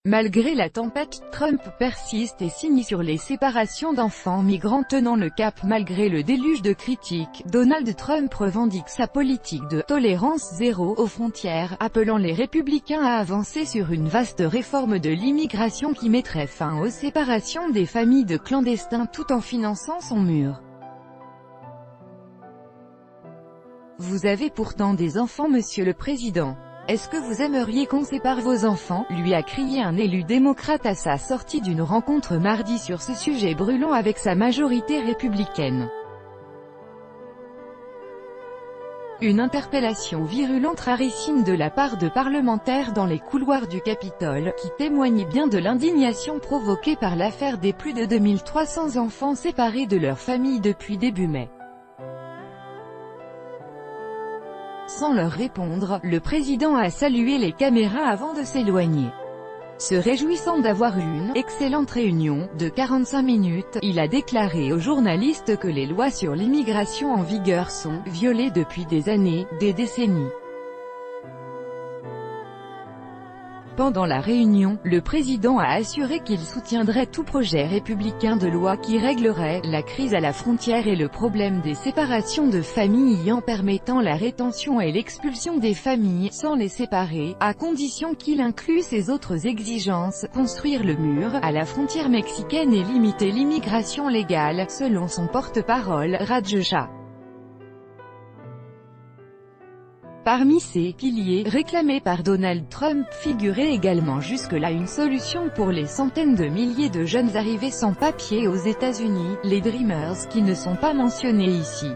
Malgré la tempête, Trump persiste et signe sur les séparations d'enfants migrants tenant le cap malgré le déluge de critiques. Donald Trump revendique sa politique de « tolérance zéro » aux frontières, appelant les républicains à avancer sur une vaste réforme de l'immigration qui mettrait fin aux séparations des familles de clandestins tout en finançant son mur. Vous avez pourtant des enfants, Monsieur le Président. Est-ce que vous aimeriez qu'on sépare vos enfants, lui a crié un élu démocrate à sa sortie d'une rencontre mardi sur ce sujet brûlant avec sa majorité républicaine. Une interpellation virulente rarissime de la part de parlementaires dans les couloirs du Capitole, qui témoignait bien de l'indignation provoquée par l'affaire des plus de 2300 enfants séparés de leur famille depuis début mai. Sans leur répondre, le président a salué les caméras avant de s'éloigner. Se réjouissant d'avoir eu une « excellente réunion » de 45 minutes, il a déclaré aux journalistes que les lois sur l'immigration en vigueur sont « violées depuis des années, des décennies ». Pendant la réunion, le président a assuré qu'il soutiendrait tout projet républicain de loi qui réglerait la crise à la frontière et le problème des séparations de familles en permettant la rétention et l'expulsion des familles sans les séparer, à condition qu'il inclue ses autres exigences, construire le mur à la frontière mexicaine et limiter l'immigration légale, selon son porte-parole, Raj Shah. Parmi ces « piliers » réclamés par Donald Trump figurait également jusque-là une solution pour les centaines de milliers de jeunes arrivés sans papier aux États-Unis, les Dreamers, qui ne sont pas mentionnés ici.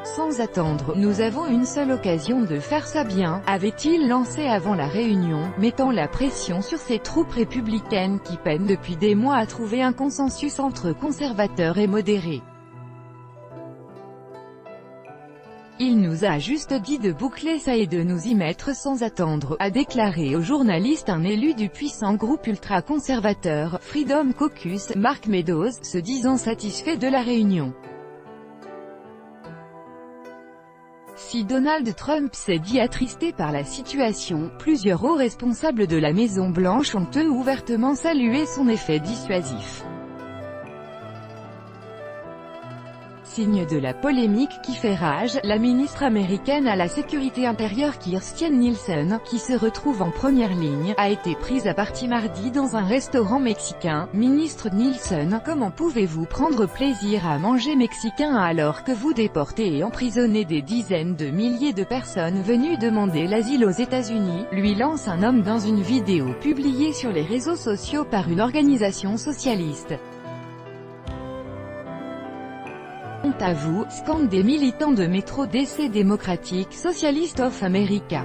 Sans attendre, nous avons une seule occasion de faire ça bien, avait-il lancé avant la réunion, mettant la pression sur ses troupes républicaines qui peinent depuis des mois à trouver un consensus entre conservateurs et modérés. Il nous a juste dit de boucler ça et de nous y mettre sans attendre, a déclaré aux journalistes un élu du puissant groupe ultra-conservateur, Freedom Caucus, Mark Meadows, se disant satisfait de la réunion. Si Donald Trump s'est dit attristé par la situation, plusieurs hauts responsables de la Maison-Blanche ont eux ouvertement salué son effet dissuasif. Signe de la polémique qui fait rage, la ministre américaine à la sécurité intérieure Kirstjen Nielsen, qui se retrouve en première ligne, a été prise à partie mardi dans un restaurant mexicain. Ministre Nielsen, comment pouvez-vous prendre plaisir à manger mexicain alors que vous déportez et emprisonnez des dizaines de milliers de personnes venues demander l'asile aux États-Unis, lui lance un homme dans une vidéo publiée sur les réseaux sociaux par une organisation socialiste. Honte à vous, scandent des militants de Métro DC Democratic Socialist of America.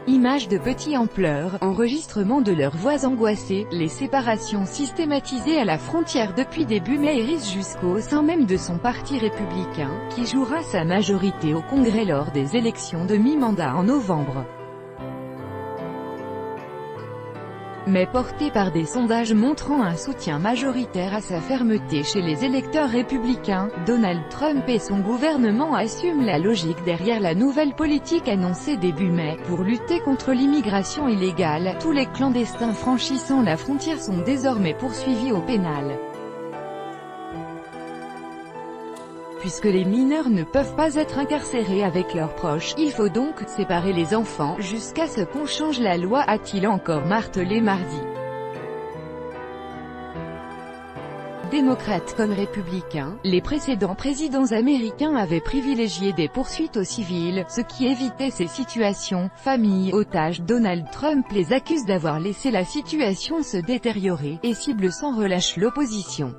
Images de petite ampleur, enregistrement de leurs voix angoissées, les séparations systématisées à la frontière depuis début mai hérissent jusqu'au sein même de son parti républicain, qui jouera sa majorité au Congrès lors des élections de mi-mandat en novembre. Mais porté par des sondages montrant un soutien majoritaire à sa fermeté chez les électeurs républicains, Donald Trump et son gouvernement assument la logique derrière la nouvelle politique annoncée début mai. Pour lutter contre l'immigration illégale, tous les clandestins franchissant la frontière sont désormais poursuivis au pénal. Puisque les mineurs ne peuvent pas être incarcérés avec leurs proches, il faut donc séparer les enfants, jusqu'à ce qu'on change la loi, a-t-il encore martelé mardi. Démocrates comme républicains, les précédents présidents américains avaient privilégié des poursuites aux civils, ce qui évitait ces situations. Familles, otages, Donald Trump les accuse d'avoir laissé la situation se détériorer, et cible sans relâche l'opposition.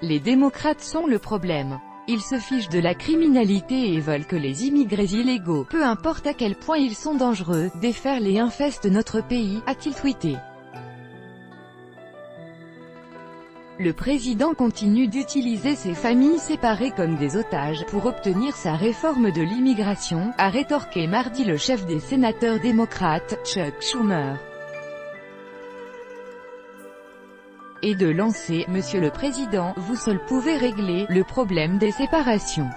Les démocrates sont le problème. Ils se fichent de la criminalité et veulent que les immigrés illégaux, peu importe à quel point ils sont dangereux, déferlent et infestent notre pays, a-t-il tweeté. Le président continue d'utiliser ces familles séparées comme des otages pour obtenir sa réforme de l'immigration, a rétorqué mardi le chef des sénateurs démocrates, Chuck Schumer. Et de lancer « Monsieur le Président, vous seul pouvez régler le problème des séparations.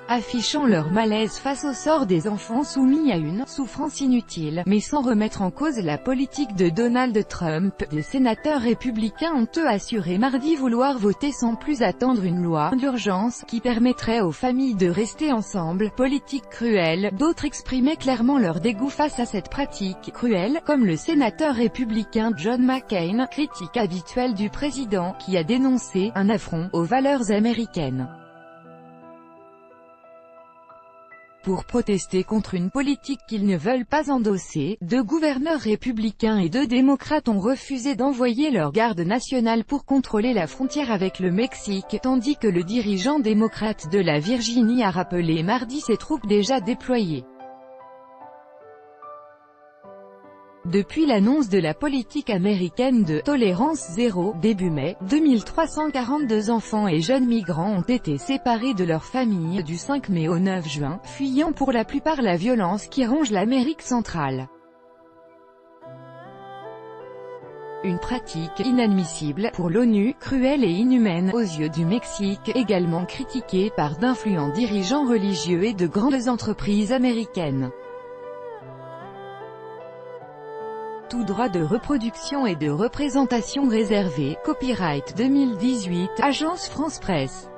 affichant leur malaise face au sort des enfants soumis à une souffrance inutile, mais sans remettre en cause la politique de Donald Trump. Des sénateurs républicains ont eux assuré mardi vouloir voter sans plus attendre une loi d'urgence qui permettrait aux familles de rester ensemble. Politique cruelle. D'autres exprimaient clairement leur dégoût face à cette pratique cruelle, comme le sénateur républicain John McCain, critique habituel du président, qui a dénoncé un affront aux valeurs américaines. Pour protester contre une politique qu'ils ne veulent pas endosser, 2 gouverneurs républicains et 2 démocrates ont refusé d'envoyer leur garde nationale pour contrôler la frontière avec le Mexique, tandis que le dirigeant démocrate de la Virginie a rappelé mardi ses troupes déjà déployées. Depuis l'annonce de la politique américaine de « tolérance zéro » début mai, 2342 enfants et jeunes migrants ont été séparés de leurs familles du 5 mai au 9 juin, fuyant pour la plupart la violence qui ronge l'Amérique centrale. Une pratique inadmissible pour l'ONU, cruelle et inhumaine aux yeux du Mexique, également critiquée par d'influents dirigeants religieux et de grandes entreprises américaines. Tout droit de reproduction et de représentation réservé. Copyright 2018, Agence France Presse.